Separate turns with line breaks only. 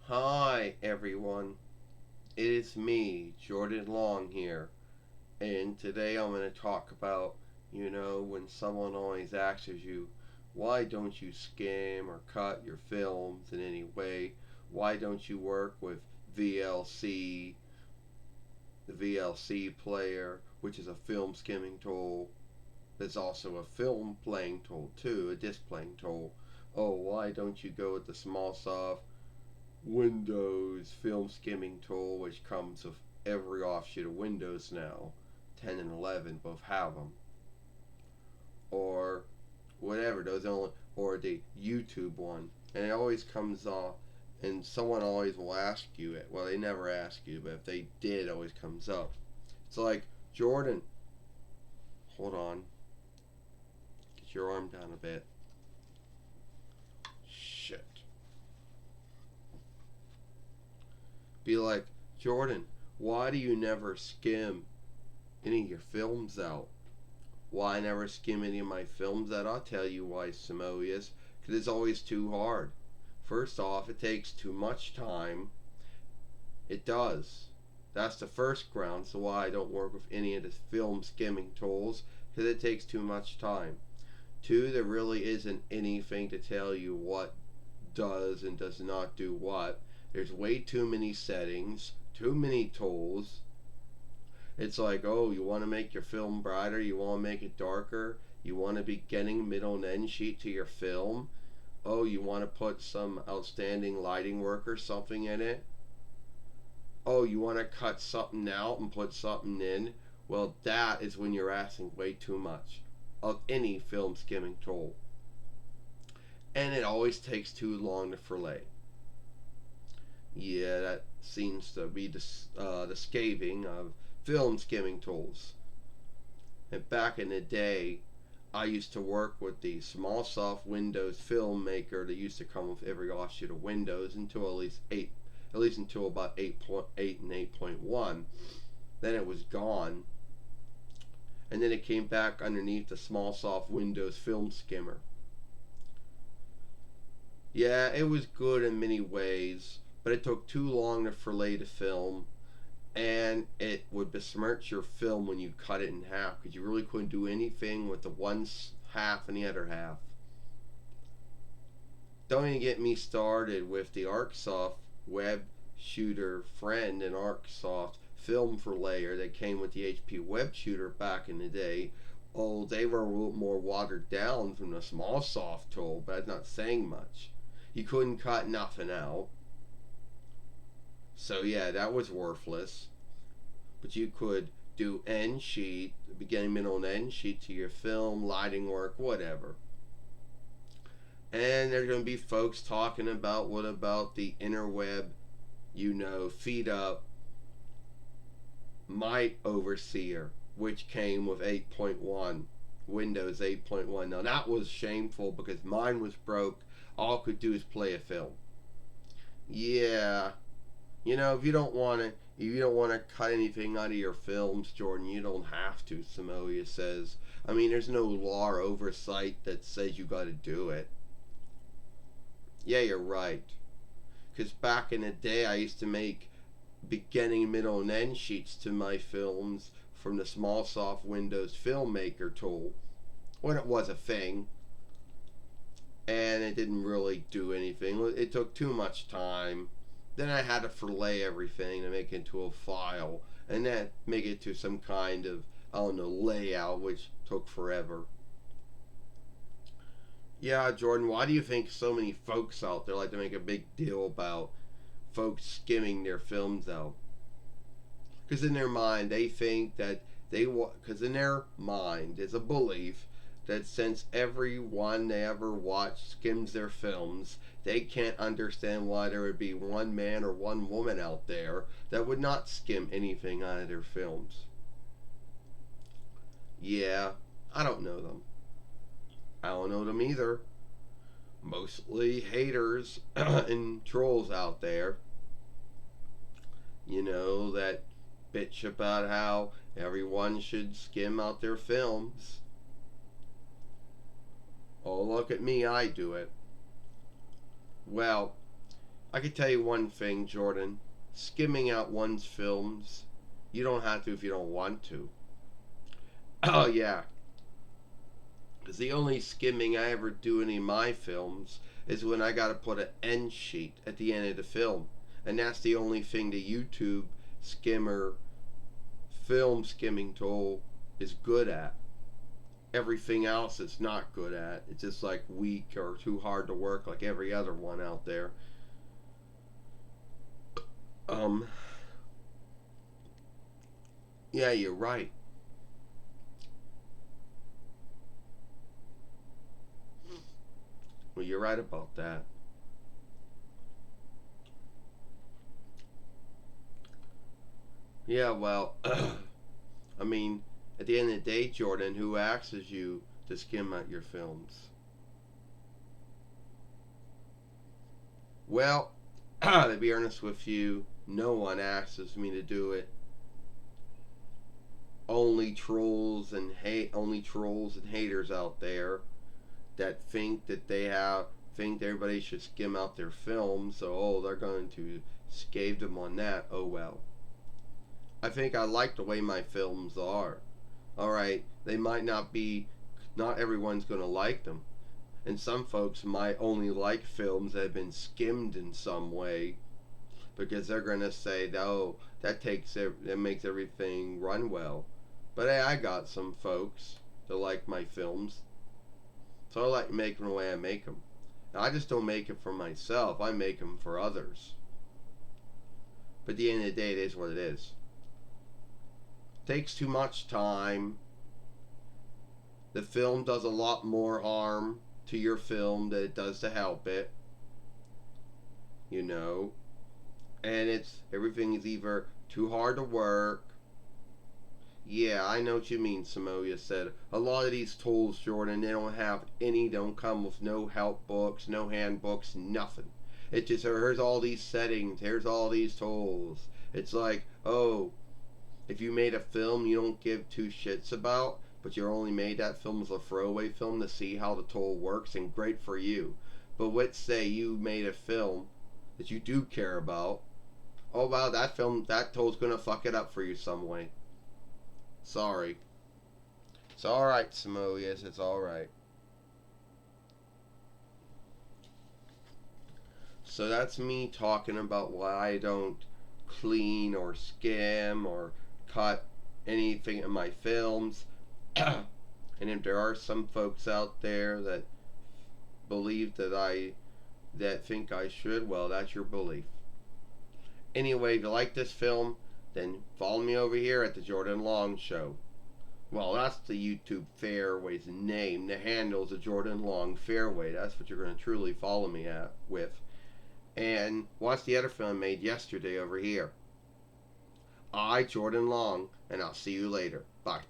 Hi, everyone. It is me, Jordan Long here, and today I'm going to talk about, when someone always asks you, why don't you skim or cut your films in any way? Why don't you work with VLC, the VLC player, which is a film skimming tool? There's also a film playing tool too, a disc playing tool. Oh, why don't you go with the SmallSoft Windows film skimming tool, which comes with every offshoot of Windows now? 10 and 11 both have them. Or whatever, or the YouTube one. And it always comes off, and someone always will ask you it. Well, they never ask you, but if they did, it always comes up. It's like, Jordan, hold on, get your arm down a bit. Shit. Be like, Jordan, why do you never skim any of your films out? Why I never skim any of my films out? I'll tell you why, Samoius. Because it's always too hard. First off, it takes too much time. It does. That's the first ground, so why I don't work with any of the film skimming tools, because it takes too much time. Two, there really isn't anything to tell you what does and does not do what. There's way too many settings, too many tools. It's like, oh, you want to make your film brighter, you want to make it darker, you want a beginning, middle, and end sheet to your film. Oh, you want to put some outstanding lighting work or something in it. Oh, you want to cut something out and put something in. Well, that is when you're asking way too much of any film skimming tool. And it always takes too long to fillet. Yeah, that seems to be the scathing of film skimming tools. And back in the day, I used to work with the SmallSoft Windows Filmmaker that used to come with every offshoot of Windows until at least until about 8.8 and 8.1. Then it was gone, and then it came back underneath the SmallSoft Windows Film Skimmer. Yeah, it was good in many ways, but it took too long to fillet the film, and it would besmirch your film when you cut it in half because you really couldn't do anything with the one half and the other half. Don't even get me started with the ArcSoft web shooter friend and ArcSoft film layer that came with the HP web shooter back in the day. Oh, they were a little more watered down from the SmallSoft tool, but that's not saying much. You couldn't cut nothing out. So yeah, that was worthless. But you could do end sheet, beginning, middle, and end sheet to your film, lighting work, whatever. And there's going to be folks talking about what about the interweb, feed up my overseer, which came with 8.1, Windows 8.1. Now that was shameful because mine was broke. All I could do is play a film. Yeah, if you don't want to, cut anything out of your films, Jordan, you don't have to. Samoa says. I mean, there's no law or oversight that says you got to do it. Yeah, you're right. Because back in the day, I used to make beginning, middle, and end sheets to my films from the SmallSoft Windows Filmmaker tool when it was a thing, and it didn't really do anything. It took too much time. Then I had to fillet everything to make it into a file, and then make it to some kind of, I don't know, layout, which took forever. Yeah, Jordan, why do you think so many folks out there like to make a big deal about folks skimming their films out? Because in their mind, they think that because in their mind is a belief that since everyone they ever watch skims their films, they can't understand why there would be one man or one woman out there that would not skim anything out of their films. Yeah, I don't know them. I don't know them either. Mostly haters and trolls out there, that bitch about how everyone should skim out their films. Oh, look at me, I do it. Well, I can tell you one thing, Jordan. Skimming out one's films, you don't have to if you don't want to. Oh, yeah. Because the only skimming I ever do in any of my films is when I got to put an end sheet at the end of the film. And that's the only thing the YouTube skimmer film skimming tool is good at. Everything else it's not good at. It's just like weak or too hard to work like every other one out there. Um, yeah, you're right. Well, you're right about that. Yeah, well, I mean, at the end of the day, Jordan, who asks you to skim out your films? Well, to be honest with you, no one asks me to do it. Only trolls and haters out there that think everybody should skim out their films. So they're going to scave them on that. Oh well. I think I like the way my films are. All right, they might not be. Not everyone's going to like them, and some folks might only like films that have been skimmed in some way because they're going to say, "Oh, that makes everything run well." But hey, I got some folks that like my films, so I like making them the way I make them. Now, I just don't make it for myself; I make them for others. But at the end of the day, it is what it is. Takes too much time. The film does a lot more harm to your film than it does to help it. You know, and everything is either too hard to work. Yeah, I know what you mean, Samoya said. A lot of these tools, Jordan, they don't come with no help books, no handbooks, nothing. It just, here's all these settings, here's all these tools. It's like, oh, if you made a film you don't give two shits about, but you only made that film as a throwaway film to see how the tool works, and great for you. But let's say you made a film that you do care about. Oh wow, that tool's gonna fuck it up for you some way. Sorry. It's alright, Samoyas, it's alright. So that's me talking about why I don't clean or skim or cut anything in my films. And if there are some folks out there that believe that think I should, well, that's your belief. Anyway, if you like this film, then follow me over here at the Jordan Long Show. Well, that's the YouTube Fairway's name. The handle's the Jordan Long Fairway. That's what you're going to truly follow me with. And watch the other film I made yesterday over here. I, Jordan Long, and I'll see you later. Bye.